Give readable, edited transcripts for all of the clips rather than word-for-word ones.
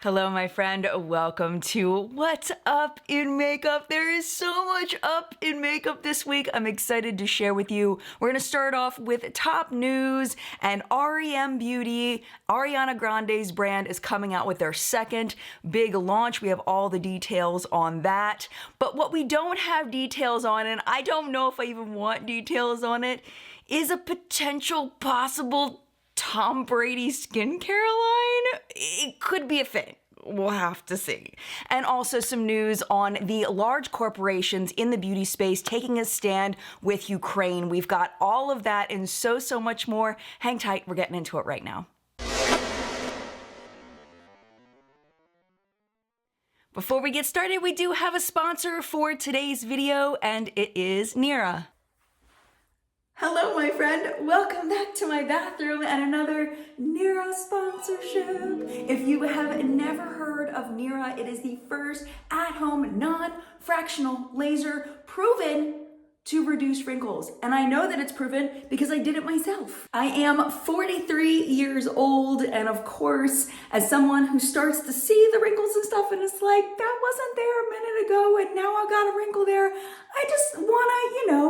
Hello, my friend. Welcome to What's Up in Makeup. There is so much up in makeup this week. I'm excited to share with you. We're going to start off with top news and REM Beauty. Ariana Grande's brand is coming out with their second big launch. We have all the details on that. But what we don't have details on, and I don't know if I even want details on it, is a potential possible Tom Brady skincare line. It could be a thing. We'll have to see. And also some news on the large corporations in the beauty space taking a stand with Ukraine. We've got all of that and so much more. Hang tight, we're getting into it right now. Before we get started, we do have a sponsor for today's video, and it is Nira. Hello, my friend. Welcome back to my bathroom and another Nira sponsorship. If you have never heard of Nira, it is the first at-home non-fractional laser proven to reduce wrinkles. And I know that it's proven because I did it myself. I am 43 years old, and of course, as someone who starts to see the wrinkles and stuff, and it's like, that wasn't there a minute ago, and now I got a wrinkle there, I just wanna,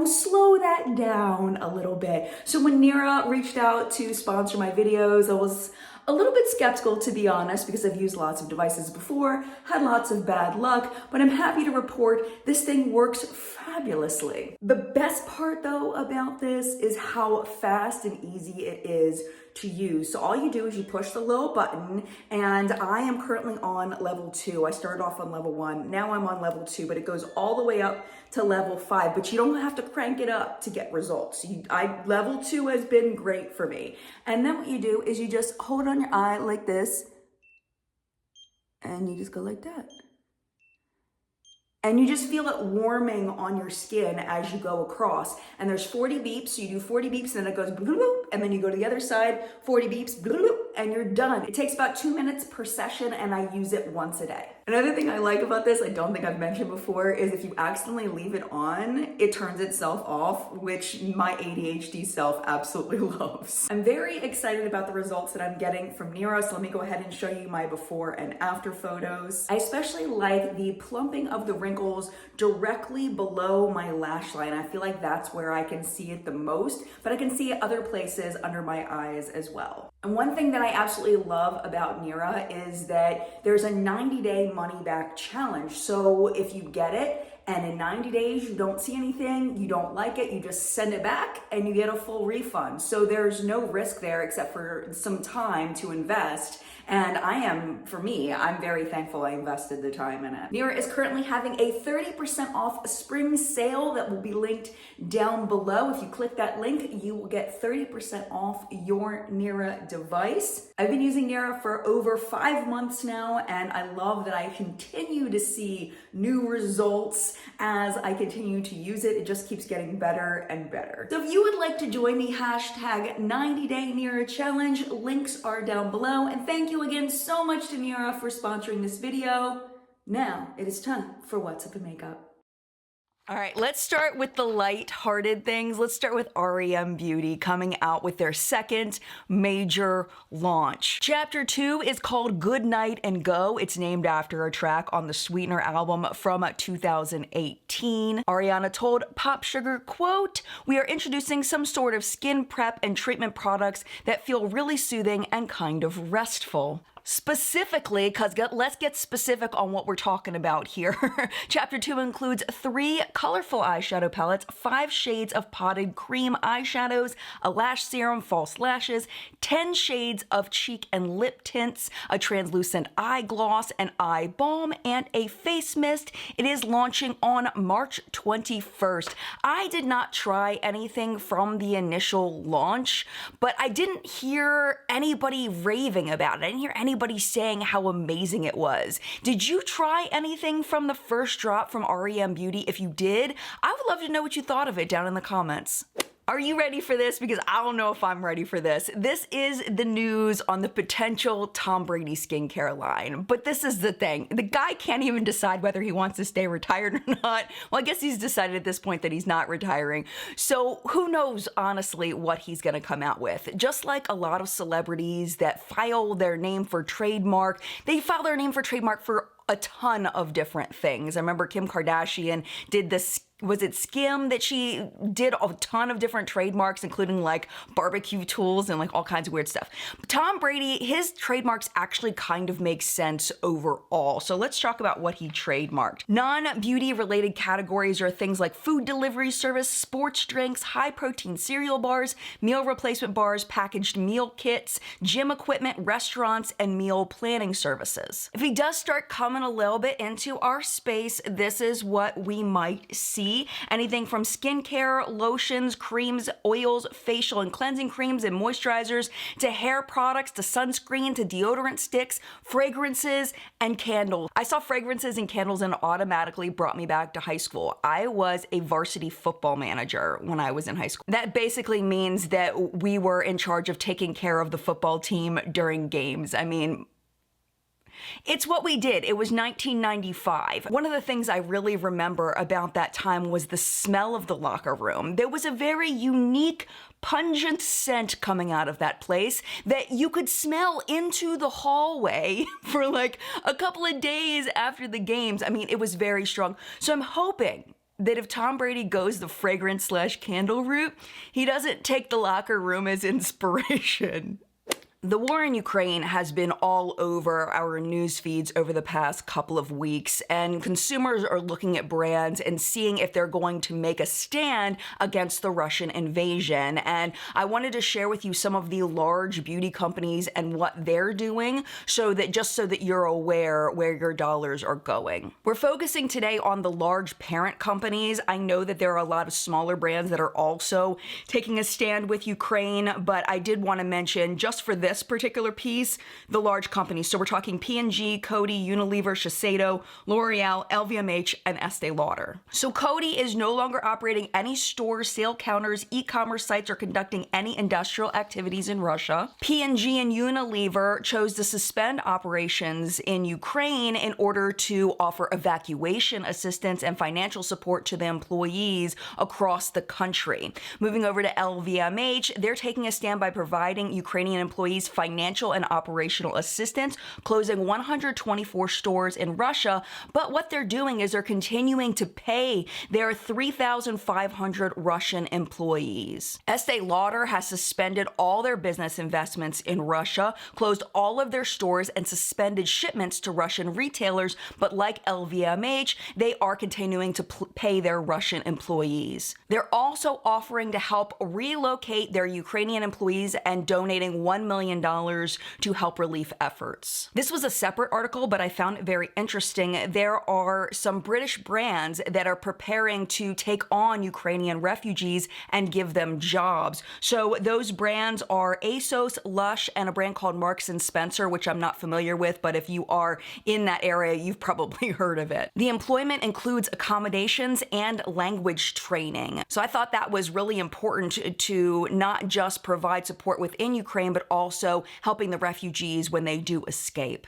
slow that down a little bit. So when Nira reached out to sponsor my videos, I was a little bit skeptical, to be honest, because I've used lots of devices before, had lots of bad luck, but I'm happy to report this thing works fabulously. The best part though about this is how fast and easy it is to use. So all you do is you push the little button, and I am currently on level 2. I started off on level 1, now I'm on level 2, but it goes all the way up to level 5, but you don't have to crank it up to get results. Level 2 has been great for me. And then what you do is you just hold it on your eye like this, and you just go like that. And you just feel it warming on your skin as you go across. And there's 40 beeps, so you do 40 beeps, and then it goes bloop, and then you go to the other side, 40 beeps, bloop, and you're done. It takes about 2 minutes per session, and I use it once a day. Another thing I like about this, I don't think I've mentioned before, is if you accidentally leave it on, it turns itself off, which my ADHD self absolutely loves. I'm very excited about the results that I'm getting from Nira, so let me go ahead and show you my before and after photos. I especially like the plumping of the wrinkles directly below my lash line. I feel like that's where I can see it the most, but I can see it other places under my eyes as well. And one thing that I absolutely love about Nira is that there's a 90-day money-back challenge. So if you get it and in 90 days you don't see anything, you don't like it, you just send it back and you get a full refund. So there's no risk there except for some time to invest. And I'm very thankful I invested the time in it. Nira is currently having a 30% off spring sale that will be linked down below. If you click that link, you will get 30% off your Nira device. I've been using Nira for over 5 months now, and I love that I continue to see new results as I continue to use it. It just keeps getting better and better. So if you would like to join the hashtag 90-day Nira challenge, links are down below. And thank you again so much to Nira for sponsoring this video. Now it is time for What's Up in Makeup. All right, let's start with the light-hearted things. Let's start with REM Beauty coming out with their second major launch. Chapter 2 is called Good Night and Go. It's named after a track on the Sweetener album from 2018. Ariana told Pop Sugar, quote, "We are introducing some sort of skin prep and treatment products that feel really soothing and kind of restful." Specifically, because let's get specific on what we're talking about here. Chapter 2 includes 3 colorful eyeshadow palettes, 5 shades of potted cream eyeshadows, a lash serum, false lashes, 10 shades of cheek and lip tints, a translucent eye gloss, an eye balm, and a face mist. It is launching on March 21st. I did not try anything from the initial launch, but I didn't hear anybody raving about it. I didn't hear anybody saying how amazing it was. Did you try anything from the first drop from REM Beauty? If you did, I would love to know what you thought of it down in the comments. Are you ready for this? Because I don't know if I'm ready for this. This is the news on the potential Tom Brady skincare line. But this is the thing. The guy can't even decide whether he wants to stay retired or not. Well, I guess he's decided at this point that he's not retiring. So who knows, honestly, what he's going to come out with. Just like a lot of celebrities that file their name for trademark, they file their name for trademark for a ton of different things. I remember Kim Kardashian did this, was it Skim, that she did a ton of different trademarks, including like barbecue tools and like all kinds of weird stuff. Tom Brady, his trademarks actually kind of make sense overall. So let's talk about what he trademarked. Non-beauty related categories are things like food delivery service, sports drinks, high protein cereal bars, meal replacement bars, packaged meal kits, gym equipment, restaurants, and meal planning services. If he does start coming a little bit into our space, this is what we might see. Anything from skincare, lotions, creams, oils, facial and cleansing creams and moisturizers, to hair products, to sunscreen, to deodorant sticks, fragrances, and candles. I saw fragrances and candles and automatically brought me back to high school. I was a varsity football manager when I was in high school. That basically means that we were in charge of taking care of the football team during games. I mean, it's what we did. It was 1995. One of the things I really remember about that time was the smell of the locker room. There was a very unique, pungent scent coming out of that place that you could smell into the hallway for like a couple of days after the games. I mean, it was very strong. So I'm hoping that if Tom Brady goes the fragrance/candle route, he doesn't take the locker room as inspiration. The war in Ukraine has been all over our news feeds over the past couple of weeks, and consumers are looking at brands and seeing if they're going to make a stand against the Russian invasion. And I wanted to share with you some of the large beauty companies and what they're doing, so that you're aware where your dollars are going. We're focusing today on the large parent companies. I know that there are a lot of smaller brands that are also taking a stand with Ukraine, but I did want to mention, just for this particular piece, the large companies. So we're talking P&G, Coty, Unilever, Shiseido, L'Oreal, LVMH, and Estee Lauder. So Coty is no longer operating any stores, sale counters, e-commerce sites, or conducting any industrial activities in Russia. P&G and Unilever chose to suspend operations in Ukraine in order to offer evacuation assistance and financial support to the employees across the country. Moving over to LVMH, they're taking a stand by providing Ukrainian employees financial and operational assistance, closing 124 stores in Russia. But what they're doing is they're continuing to pay their 3,500 Russian employees. Estee Lauder has suspended all their business investments in Russia, closed all of their stores, and suspended shipments to Russian retailers. But like LVMH, they are continuing to pay their Russian employees. They're also offering to help relocate their Ukrainian employees and donating $1 million to help relief efforts. This was a separate article, but I found it very interesting. There are some British brands that are preparing to take on Ukrainian refugees and give them jobs. So those brands are ASOS, Lush, and a brand called Marks & Spencer, which I'm not familiar with, but if you are in that area, you've probably heard of it. The employment includes accommodations and language training. So I thought that was really important to not just provide support within Ukraine, but also helping the refugees when they do escape.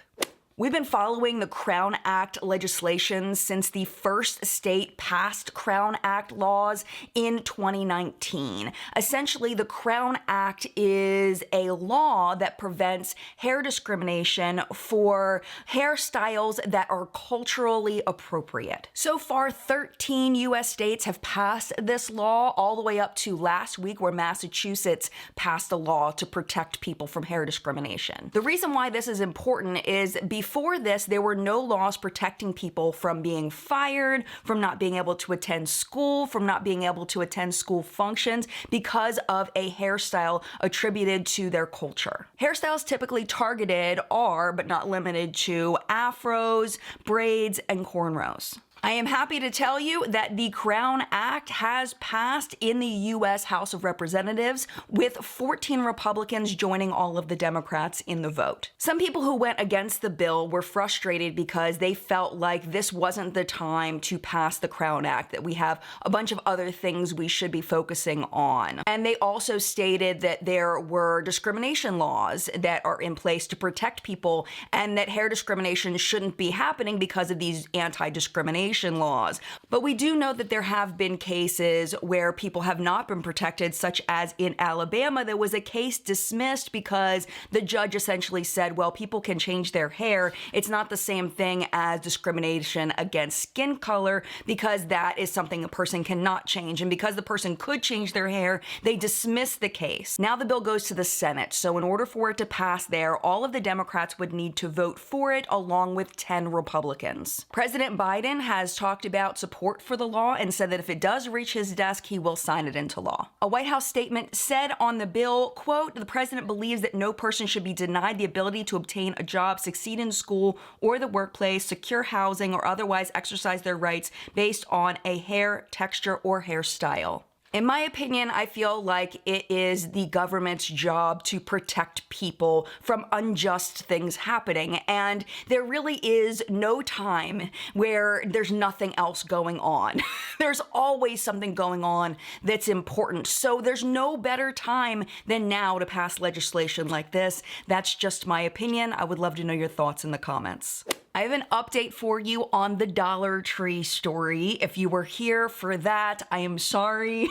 We've been following the Crown Act legislation since the first state passed Crown Act laws in 2019. Essentially, the Crown Act is a law that prevents hair discrimination for hairstyles that are culturally appropriate. So far, 13 US states have passed this law, all the way up to last week where Massachusetts passed a law to protect people from hair discrimination. The reason why this is important is before this, there were no laws protecting people from being fired, from not being able to attend school, from not being able to attend school functions because of a hairstyle attributed to their culture. Hairstyles typically targeted are, but not limited to, afros, braids, and cornrows. I am happy to tell you that the Crown Act has passed in the U.S. House of Representatives, with 14 Republicans joining all of the Democrats in the vote. Some people who went against the bill were frustrated because they felt like this wasn't the time to pass the Crown Act, that we have a bunch of other things we should be focusing on. And they also stated that there were discrimination laws that are in place to protect people, and that hair discrimination shouldn't be happening because of these anti-discrimination laws. But we do know that there have been cases where people have not been protected, such as in Alabama. There was a case dismissed because the judge essentially said, well, people can change their hair. It's not the same thing as discrimination against skin color, because that is something a person cannot change. And because the person could change their hair, they dismissed the case. Now the bill goes to the Senate. So in order for it to pass there, all of the Democrats would need to vote for it, along with 10 Republicans. President Biden has talked about support for the law and said that if it does reach his desk, he will sign it into law. A White House statement said on the bill, quote, "The president believes that no person should be denied the ability to obtain a job, succeed in school or the workplace, secure housing, or otherwise exercise their rights based on a hair texture or hairstyle." In my opinion, I feel like it is the government's job to protect people from unjust things happening, and there really is no time where there's nothing else going on. There's always something going on that's important, so there's no better time than now to pass legislation like this. That's just my opinion. I would love to know your thoughts in the comments. I have an update for you on the Dollar Tree story. If you were here for that, I am sorry.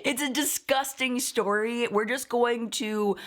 It's a disgusting story. We're just going to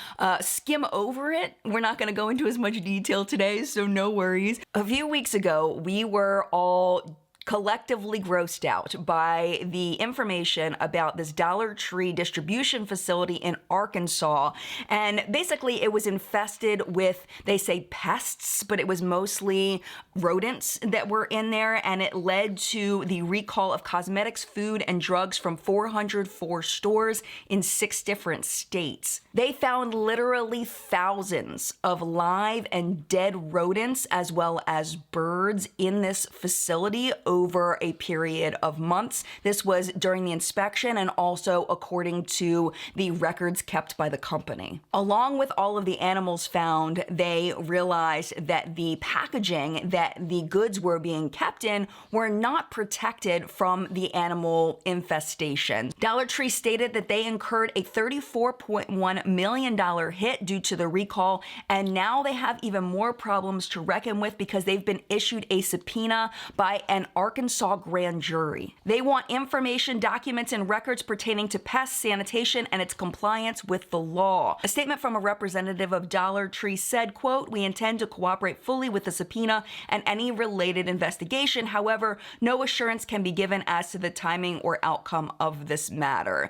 skim over it. We're not going to go into as much detail today, so no worries. A few weeks ago, we were all collectively grossed out by the information about this Dollar Tree distribution facility in Arkansas. And basically it was infested with, they say pests, but it was mostly rodents that were in there, and it led to the recall of cosmetics, food, and drugs from 404 stores in 6 different states. They found literally thousands of live and dead rodents as well as birds in this facility over a period of months. This was during the inspection and also according to the records kept by the company. Along with all of the animals found, they realized that the packaging that the goods were being kept in were not protected from the animal infestation. Dollar Tree stated that they incurred a $34.1 million hit due to the recall, and now they have even more problems to reckon with because they've been issued a subpoena by an Arkansas grand jury. They want information, documents, and records pertaining to pest sanitation and its compliance with the law. A statement from a representative of Dollar Tree said, quote, "We intend to cooperate fully with the subpoena and any related investigation. However, no assurance can be given as to the timing or outcome of this matter."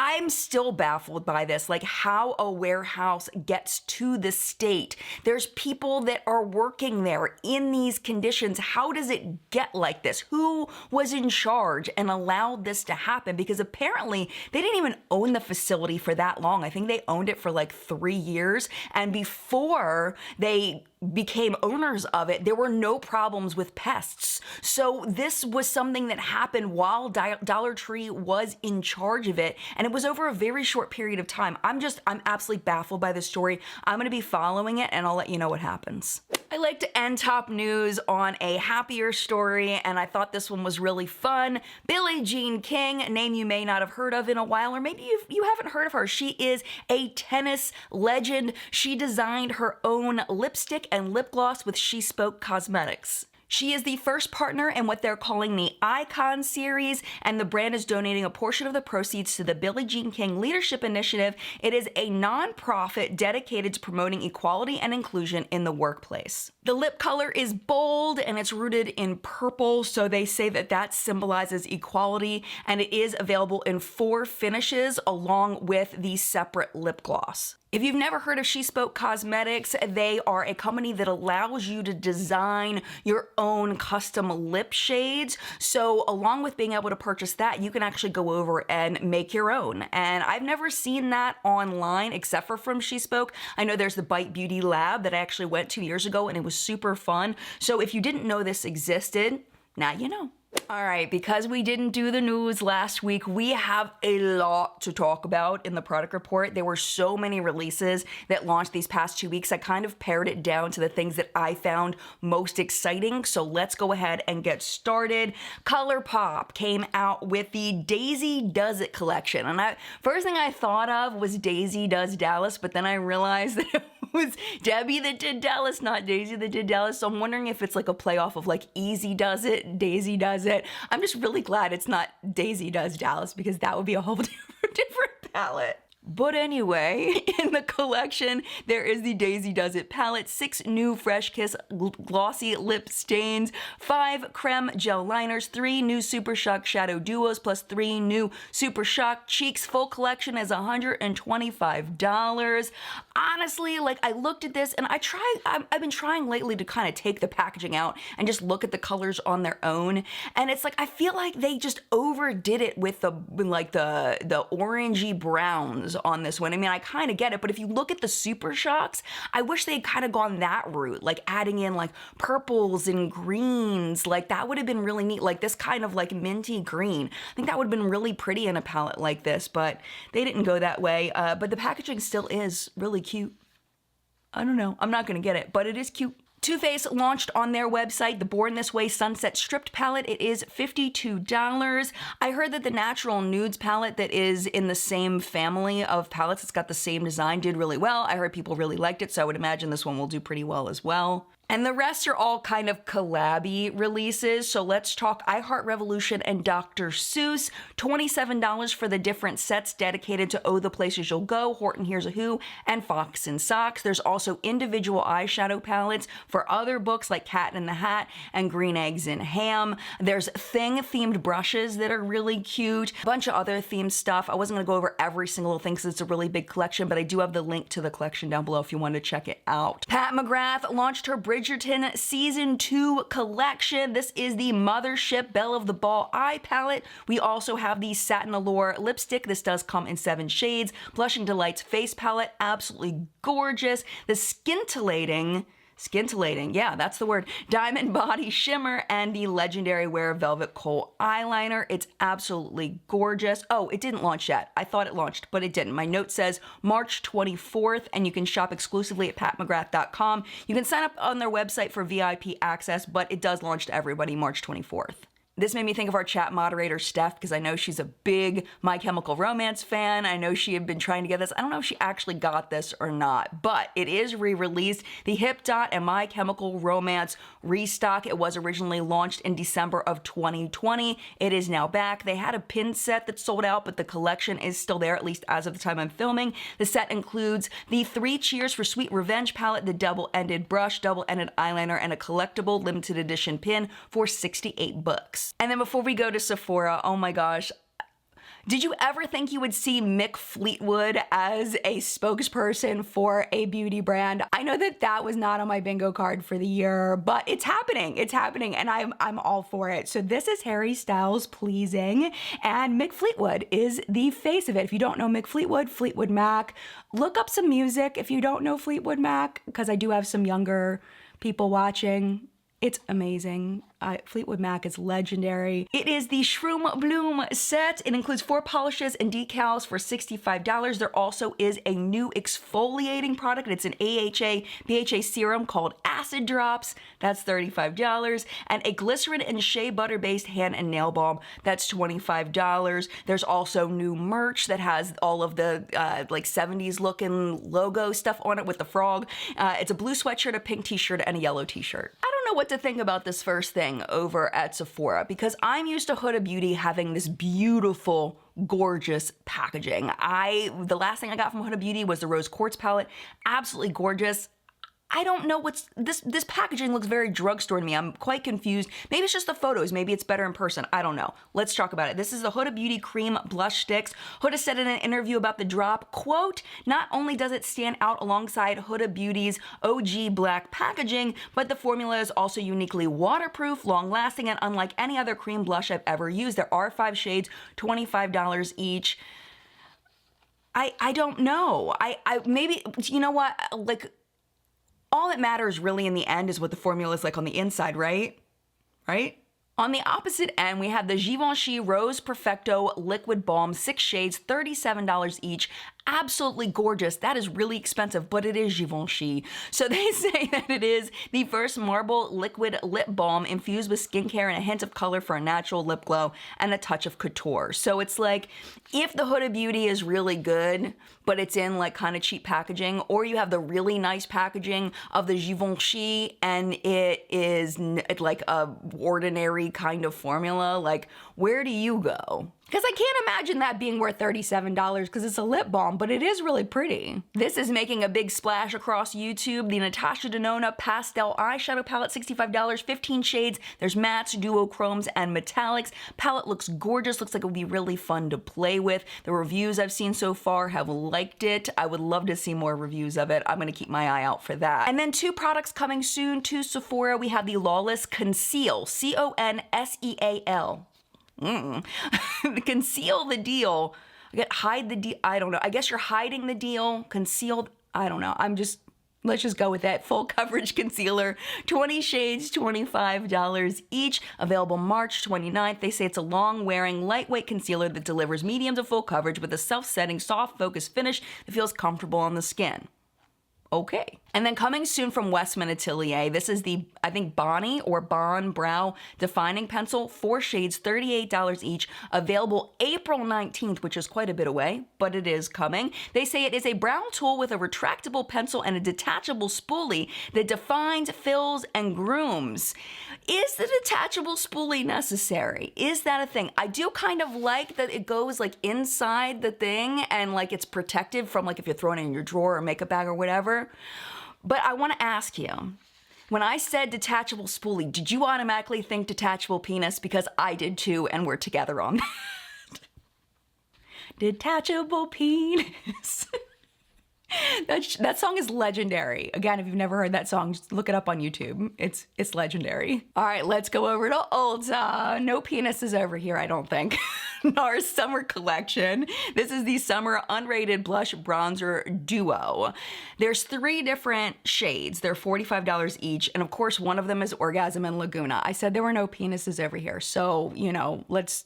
I'm still baffled by this, like how a warehouse gets to the state. There's people that are working there in these conditions. How does it get like this? Who was in charge and allowed this to happen? Because apparently they didn't even own the facility for that long. I think they owned it for like 3 years. And before they became owners of it, there were no problems with pests. So this was something that happened while Dollar Tree was in charge of it, and it was over a very short period of time. I'm absolutely baffled by this story. I'm gonna be following it, and I'll let you know what happens. I like to end top news on a happier story, and I thought this one was really fun. Billie Jean King, a name you may not have heard of in a while, or maybe you haven't heard of her. She is a tennis legend. She designed her own lipstick and lip gloss with She Spoke Cosmetics. She is the first partner in what they're calling the Icon series, and the brand is donating a portion of the proceeds to the Billie Jean King Leadership Initiative. It is a nonprofit dedicated to promoting equality and inclusion in the workplace. The lip color is bold and it's rooted in purple, so they say that that symbolizes equality, and it is available in 4 finishes along with the separate lip gloss. If you've never heard of She Spoke Cosmetics, they are a company that allows you to design your own custom lip shades. So along with being able to purchase that, you can actually go over and make your own. And I've never seen that online except for from She Spoke. I know there's the Bite Beauty Lab that I actually went to years ago, and it was super fun. So if you didn't know this existed, Now you know. All right, because we didn't do the news last week, we have a lot to talk about in the product report. There were so many releases that launched these past 2 weeks. I kind of pared it down to the things that I found most exciting. So let's go ahead and get started. ColourPop came out with the Daisy Does It collection. And first thing I thought of was Daisy Does Dallas, but then I realized that it was Debbie that did Dallas, not Daisy that did Dallas. So I'm wondering if it's like a playoff of like Easy Does It, Daisy Does It. I'm just really glad it's not Daisy Does Dallas, because that would be a whole different palette. But anyway, in the collection, there is the Daisy Does It palette, 6 new Fresh Kiss glossy lip stains, 5 creme gel liners, 3 new Super Shock shadow duos, plus 3 new Super Shock cheeks. Full collection is $125. Honestly, like, I looked at this and I've been trying lately to kind of take the packaging out and just look at the colors on their own. And it's like, I feel like they just overdid it with the orangey browns on this one. I mean, I kind of get it, but if you look at the Super Shocks, I wish they had kind of gone that route, like adding in like purples and greens. Like that would have been really neat, like this kind of like minty green. I think that would have been really pretty in a palette like this, but they didn't go that way. But the packaging still is really cute. I don't know, I'm not gonna get it, but it is cute. Too Faced launched on their website the Born This Way Sunset Stripped palette. It is $52. I heard that the Natural Nudes palette that is in the same family of palettes, it's got the same design, did really well. I heard people really liked it, so I would imagine this one will do pretty well as well. And the rest are all kind of collab-y releases. So let's talk I Heart Revolution and Dr. Seuss. $27 for the different sets dedicated to Oh the Places You'll Go, Horton Hears a Who, and Fox and Socks. There's also individual eyeshadow palettes for other books like Cat in the Hat and Green Eggs and Ham. There's Thing-themed brushes that are really cute. A bunch of other themed stuff. I wasn't gonna go over every single thing because it's a really big collection, but I do have the link to the collection down below if you want to check it out. Pat McGrath launched her Bridgerton Season 2 collection. This is the Mothership Belle of the Ball eye palette. We also have the Satin Allure lipstick. This does come in 7 shades. Blushing Delights face palette, absolutely gorgeous. The Scintillating, yeah, that's the word, Diamond Body Shimmer, and the legendary Wear Velvet Kohl eyeliner. It's absolutely gorgeous. Oh, it didn't launch yet. I thought it launched, but it didn't. My note says March 24th, and you can shop exclusively at patmcgrath.com. You can sign up on their website for VIP access, but it does launch to everybody March 24th. This made me think of our chat moderator, Steph, because I know she's a big My Chemical Romance fan. I know she had been trying to get this. I don't know if she actually got this or not, but it is re-released. The HipDot and My Chemical Romance restock. It was originally launched in December of 2020. It is now back. They had a pin set that sold out, but the collection is still there, at least as of the time I'm filming. The set includes the 3 Cheers for Sweet Revenge palette, the double-ended brush, double-ended eyeliner, and a collectible limited edition pin for $68. And then before we go to Sephora, oh my gosh, did you ever think you would see Mick Fleetwood as a spokesperson for a beauty brand? I know that that was not on my bingo card for the year, but it's happening, and I'm all for it. So this is Harry Styles Pleasing, and Mick Fleetwood is the face of it. If you don't know Mick Fleetwood, Fleetwood Mac, look up some music if you don't know Fleetwood Mac, because I do have some younger people watching. It's amazing. Fleetwood Mac is legendary. It is the Shroom Bloom set. It includes 4 polishes and decals for $65. There also is a new exfoliating product. It's an AHA BHA serum called Acid Drops. That's $35. And a glycerin and shea butter based hand and nail balm. That's $25. There's also new merch that has all of the like 70s looking logo stuff on it with the frog. It's a blue sweatshirt, a pink t-shirt, and a yellow t-shirt. I don't know what to think about this first thing over at Sephora, because I'm used to Huda Beauty having this beautiful, gorgeous packaging. The last thing I got from Huda Beauty was the Rose Quartz palette. Absolutely gorgeous. I don't know this packaging looks very drugstore to me. I'm quite confused. Maybe it's just the photos. Maybe it's better in person. I don't know. Let's talk about it. This is the Huda Beauty Cream Blush Sticks. Huda said in an interview about the drop, quote, "Not only does it stand out alongside Huda Beauty's OG black packaging, but the formula is also uniquely waterproof, long-lasting, and unlike any other cream blush I've ever used. There are 5 shades, $25 each." I don't know. I maybe, you know what, like, all that matters really in the end is what the formula is like on the inside, right? Right? On the opposite end, we have the Givenchy Rose Perfecto Liquid Balm, 6 shades, $37 each. Absolutely gorgeous. That is really expensive, but it is Givenchy. So they say that it is the first marble liquid lip balm infused with skincare and a hint of color for a natural lip glow and a touch of couture. So it's like, if the Huda Beauty is really good, but it's in like kind of cheap packaging, or you have the really nice packaging of the Givenchy and it is like a ordinary kind of formula, like where do you go? Because I can't imagine that being worth $37 because it's a lip balm, but it is really pretty. This is making a big splash across YouTube. The Natasha Denona Pastel Eyeshadow Palette, $65, 15 shades. There's mattes, duochromes, and metallics. Palette looks gorgeous, looks like it would be really fun to play with. The reviews I've seen so far have liked it. I would love to see more reviews of it. I'm gonna keep my eye out for that. And then 2 products coming soon to Sephora. We have the Lawless Conceal, C-O-N-S-E-A-L. Conceal the deal. Hide the deal. I don't know. I guess you're hiding the deal. Concealed. I don't know. Let's just go with that. Full coverage concealer, 20 shades, $25 each. Available March 29th. They say it's a long-wearing, lightweight concealer that delivers medium to full coverage with a self-setting, soft focus finish that feels comfortable on the skin. Okay. And then coming soon from Westman Atelier, this is the, I think, Bonnie or Bon Brow Defining Pencil, 4 shades, $38 each, available April 19th, which is quite a bit away, but it is coming. They say it is a brow tool with a retractable pencil and a detachable spoolie that defines, fills, and grooms. Is the detachable spoolie necessary? Is that a thing? I do kind of like that it goes like inside the thing and like it's protected from like if you're throwing it in your drawer or makeup bag or whatever. But I want to ask you, when I said detachable spoolie, did you automatically think detachable penis? Because I did too, and we're together on that. Detachable penis. That song is legendary. Again, if you've never heard that song, just look it up on YouTube. It's legendary. All right, let's go over to Ulta. No penises over here, I don't think. Nars Summer Collection. This is the Summer Unrated Blush Bronzer Duo. There's 3 different shades. They're $45 each, and of course, one of them is Orgasm and Laguna. I said there were no penises over here, so, you know, let's...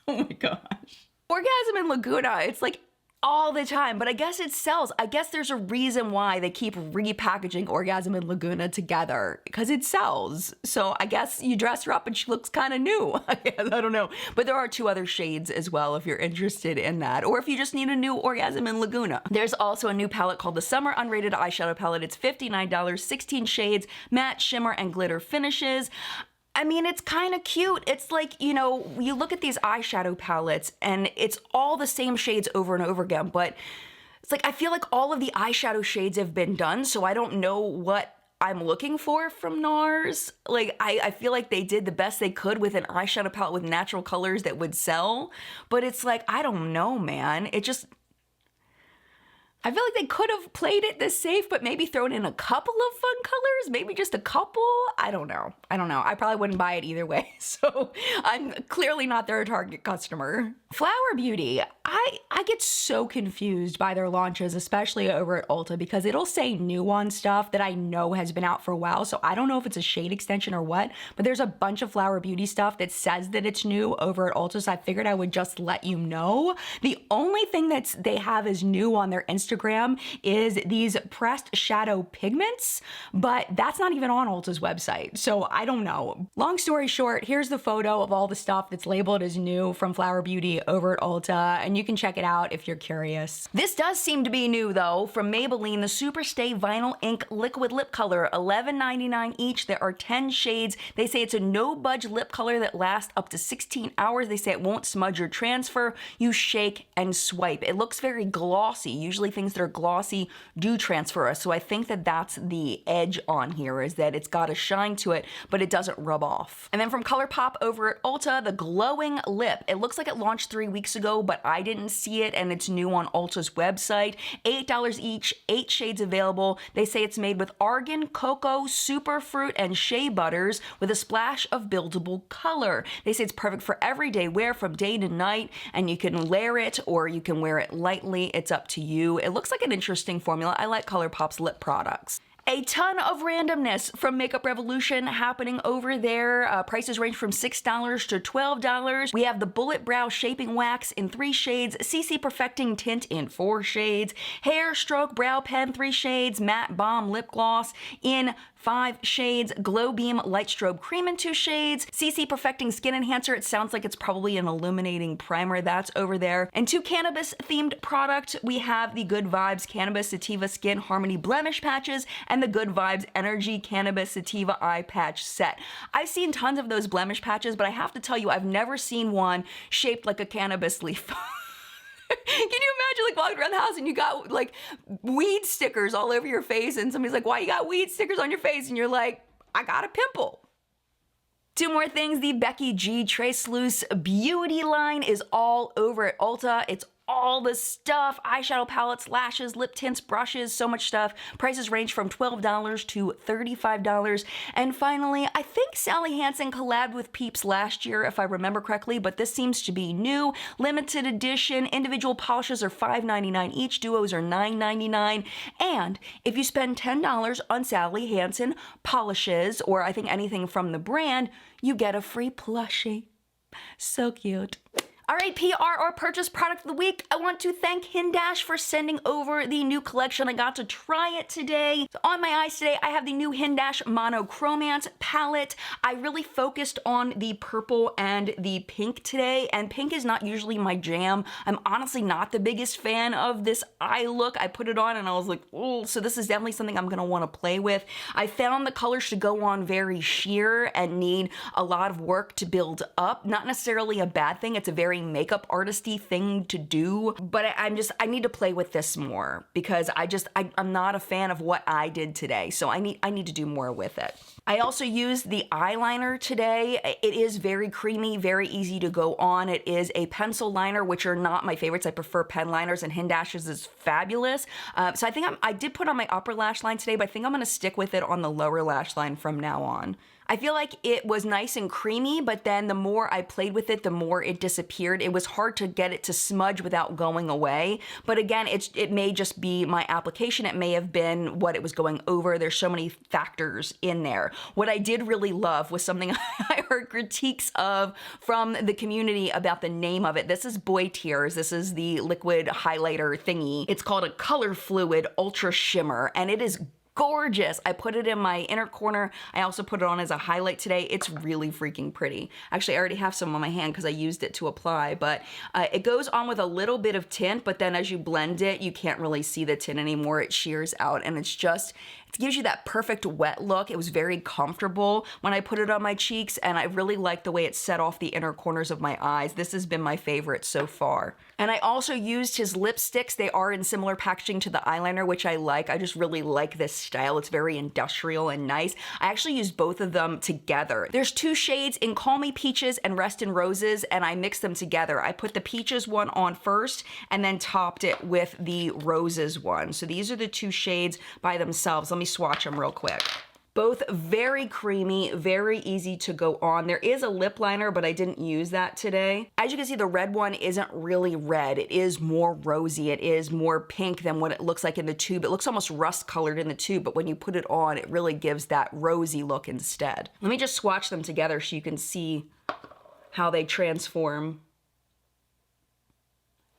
Oh my gosh. Orgasm and Laguna, it's like all the time, but I guess it sells. I guess there's a reason why they keep repackaging Orgasm and Laguna together, because it sells. So I guess you dress her up and she looks kind of new. I don't know. But there are 2 other shades as well if you're interested in that, or if you just need a new Orgasm and Laguna. There's also a new palette called the Summer Unrated Eyeshadow Palette. It's $59, 16 shades, matte, shimmer, and glitter finishes. I mean, it's kind of cute. It's like, you know, you look at these eyeshadow palettes and it's all the same shades over and over again, but it's like, I feel like all of the eyeshadow shades have been done, so I don't know what I'm looking for from Nars. Like, I feel like they did the best they could with an eyeshadow palette with natural colors that would sell, but it's like, I don't know, man. It just... I feel like they could have played it this safe, but maybe thrown in a couple of fun colors, maybe just a couple. I don't know. I probably wouldn't buy it either way. So I'm clearly not their target customer. Flower Beauty. I get so confused by their launches, especially over at Ulta, because it'll say new on stuff that I know has been out for a while. So I don't know if it's a shade extension or what, but there's a bunch of Flower Beauty stuff that says that it's new over at Ulta. So I figured I would just let you know. The only thing that they have as new on their Instagram is these pressed shadow pigments, but that's not even on Ulta's website. So I don't know. Long story short, here's the photo of all the stuff that's labeled as new from Flower Beauty over at Ulta, and you can check it out if you're curious. This does seem to be new though, from Maybelline, the Superstay Vinyl Ink Liquid Lip Color, $11.99 each. There are 10 shades. They say it's a no-budge lip color that lasts up to 16 hours. They say it won't smudge or transfer. You shake and swipe. It looks very glossy. Usually things that are glossy do transfer, so I think that that's the edge on here, is that it's got a shine to it, but it doesn't rub off. And then from ColourPop over at Ulta, the Glowing Lip. It looks like it launched 3 weeks ago, but I didn't see it, and it's new on Ulta's website. $8 each, 8 shades available. They say it's made with argan, cocoa, superfruit, and shea butters with a splash of buildable color. They say it's perfect for everyday wear from day to night, and you can layer it or you can wear it lightly. It's up to you. It looks like an interesting formula. I like ColourPop's lip products. A ton of randomness from Makeup Revolution happening over there. Prices range from $6 to $12. We have the Bullet Brow Shaping Wax in 3 shades, CC Perfecting Tint in 4 shades, Hair Stroke Brow Pen 3 shades, Matte Balm Lip Gloss in 5 shades, Glow Beam Light Strobe Cream in 2 shades, CC Perfecting Skin Enhancer, it sounds like it's probably an illuminating primer, that's over there. And 2 cannabis-themed products, we have the Good Vibes Cannabis Sativa Skin Harmony Blemish Patches and the Good Vibes Energy Cannabis Sativa Eye Patch Set. I've seen tons of those blemish patches, but I have to tell you, I've never seen one shaped like a cannabis leaf. Can you imagine like walking around the house and you got like weed stickers all over your face and somebody's like, why you got weed stickers on your face? And you're like, I got a pimple. 2 more things, the Becky G Treslúce Beauty line is all over at Ulta. It's all the stuff, eyeshadow palettes, lashes, lip tints, brushes, so much stuff. Prices range from $12 to $35. And finally, I think Sally Hansen collabed with Peeps last year, if I remember correctly, but this seems to be new. Limited edition, individual polishes are $5.99 each, duos are $9.99. And if you spend $10 on Sally Hansen polishes, or I think anything from the brand, you get a free plushie. So cute. All right, PR or purchase product of the week. I want to thank Hindash for sending over the new collection. I got to try it today. So on my eyes today, I have the new Hindash Monochromance palette. I really focused on the purple and the pink today, and pink is not usually my jam. I'm honestly not the biggest fan of this eye look. I put it on and I was like, oh, so this is definitely something I'm gonna wanna play with. I found the colors to go on very sheer and need a lot of work to build up. Not necessarily a bad thing. It's a very makeup artisty thing to do, but I need to play with this more because I'm not a fan of what I did today, so I need to do more with it. I also used the eyeliner today. It is very creamy, very easy to go on. It is a pencil liner, which are not my favorites. I prefer pen liners, and Hindash's is fabulous. So I think I did put on my upper lash line today, but I think I'm gonna stick with it on the lower lash line from now on. I feel like it was nice and creamy, but then the more I played with it, the more it disappeared. It was hard to get it to smudge without going away. But again, it may just be my application. It may have been what it was going over. There's so many factors in there. What I did really love was something I heard critiques of from the community about the name of it. This is Boy Tears. This is the liquid highlighter thingy. It's called a Color Fluid Ultra Shimmer, and it is gorgeous. I put it in my inner corner. I also put it on as a highlight today. It's really freaking pretty. Actually, I already have some on my hand because I used it to apply, but it goes on with a little bit of tint, but then as you blend it, you can't really see the tint anymore. It shears out, and it gives you that perfect wet look. It was very comfortable when I put it on my cheeks, and I really like the way it set off the inner corners of my eyes. This has been my favorite so far. And I also used his lipsticks. They are in similar packaging to the eyeliner, which I like. I just really like this style. It's very industrial and nice. I actually used both of them together. There's 2 shades in Call Me Peaches and Rest in Roses, and I mixed them together. I put the Peaches one on first and then topped it with the Roses one. So these are the 2 shades by themselves. Let me swatch them real quick. Both very creamy, very easy to go on. There is a lip liner, but I didn't use that today. As you can see, the red one isn't really red. It is more rosy. It is more pink than what it looks like in the tube. It looks almost rust colored in the tube, but when you put it on, it really gives that rosy look instead. Let me just swatch them together so you can see how they transform.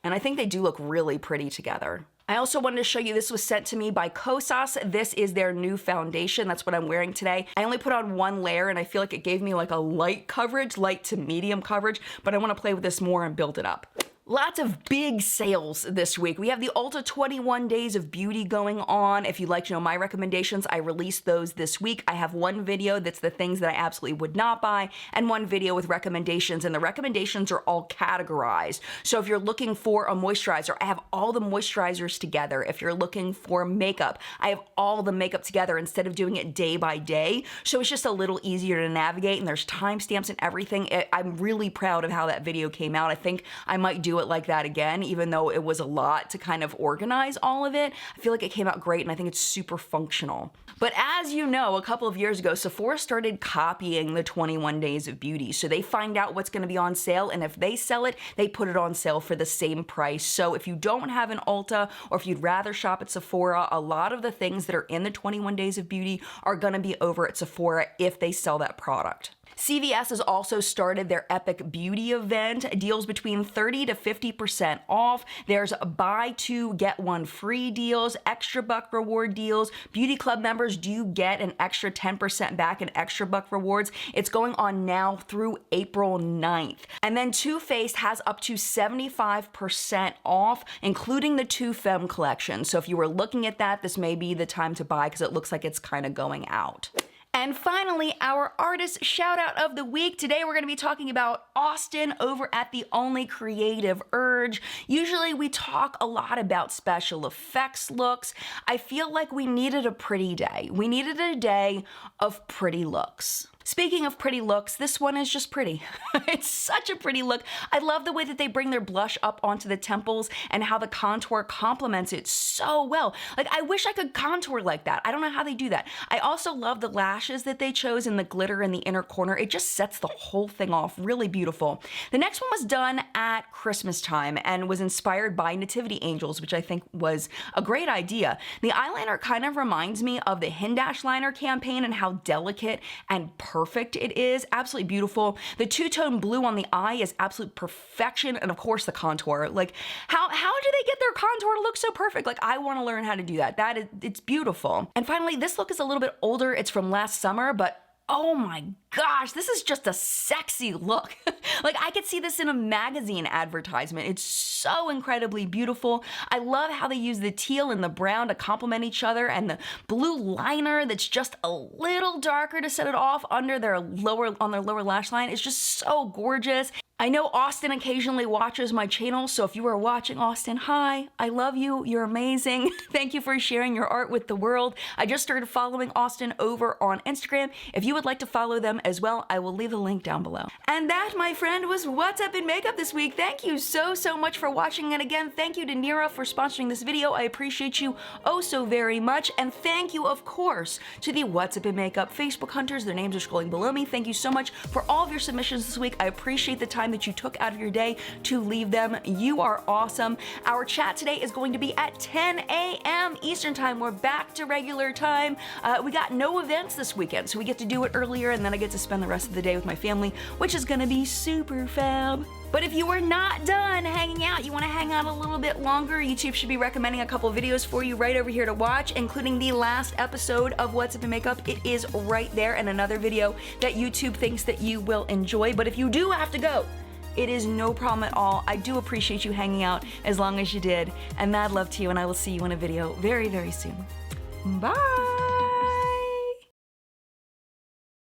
And I think they do look really pretty together. I also wanted to show you, this was sent to me by Kosas. This is their new foundation. That's what I'm wearing today. I only put on 1 layer, and I feel like it gave me like a light coverage, light to medium coverage, but I want to play with this more and build it up. Lots of big sales this week. We have the Ulta 21 Days of Beauty going on. If you'd like to know my recommendations, I released those this week. I have 1 video that's the things that I absolutely would not buy, and 1 video with recommendations, and the recommendations are all categorized. So if you're looking for a moisturizer, I have all the moisturizers together. If you're looking for makeup, I have all the makeup together instead of doing it day by day. So it's just a little easier to navigate, and there's timestamps and everything. I'm really proud of how that video came out. I think I might do do it like that again, even though it was a lot to kind of organize all of it. I feel like it came out great, and I think it's super functional. But as you know, a couple of years ago, Sephora started copying the 21 Days of Beauty. So they find out what's gonna be on sale, and if they sell it, they put it on sale for the same price. So if you don't have an Ulta, or if you'd rather shop at Sephora, a lot of the things that are in the 21 Days of Beauty are gonna be over at Sephora if they sell that product. CVS has also started their Epic Beauty event, deals between 30 to 50% off. There's buy two, get one free deals, extra buck reward deals. Beauty Club members do get an extra 10% back in extra buck rewards. It's going on now through April 9th. And then Too Faced has up to 75% off, including the Too Femme collection. So if you were looking at that, this may be the time to buy because it looks like it's kind of going out. And finally, our artist shout out of the week. Today we're going to be talking about Austin over at The Only Creative Urge. Usually we talk a lot about special effects looks. I feel like we needed a pretty day. We needed a day of pretty looks. Speaking of pretty looks, this one is just pretty. It's such a pretty look. I love the way that they bring their blush up onto the temples and how the contour complements it so well. Like, I wish I could contour like that. I don't know how they do that. I also love the lashes that they chose and the glitter in the inner corner. It just sets the whole thing off really beautiful. The next one was done at Christmas time and was inspired by Nativity Angels, which I think was a great idea. The eyeliner kind of reminds me of the Hindash liner campaign and how delicate and perfect it is. Absolutely beautiful. The two-tone blue on the eye is absolute perfection, and of course the contour. Like, how do they get their contour to look so perfect? Like, I want to learn how to do that. It's beautiful. And finally, this look is a little bit older. It's from last summer, but oh my gosh, this is just a sexy look. Like, I could see this in a magazine advertisement. It's so incredibly beautiful. I love how they use the teal and the brown to complement each other, and the blue liner that's just a little darker to set it off under their lower lash line. It's just so gorgeous. I know Austin occasionally watches my channel, so if you are watching, Austin, hi, I love you, you're amazing. Thank you for sharing your art with the world. I just started following Austin over on Instagram. If you would like to follow them as well, I will leave the link down below. And that, my friend, was What's Up in Makeup this week. Thank you so much for watching, and again, thank you to Nira for sponsoring this video. I appreciate you oh so very much, and thank you, of course, to the What's Up in Makeup Facebook hunters. Their names are scrolling below me. Thank you so much for all of your submissions this week. I appreciate the time that you took out of your day to leave them. You are awesome. Our chat today is going to be at 10 a.m. Eastern time. We're back to regular time. We got no events this weekend, so we get to do it earlier, and then I get to spend the rest of the day with my family, which is gonna be super fab. But if you are not done hanging out, you want to hang out a little bit longer, YouTube should be recommending a couple videos for you right over here to watch, including the last episode of What's Up in Makeup. It is right there, and another video that YouTube thinks that you will enjoy. But if you do have to go, it is no problem at all. I do appreciate you hanging out as long as you did, and mad love to you, and I will see you in a video very, very soon. Bye!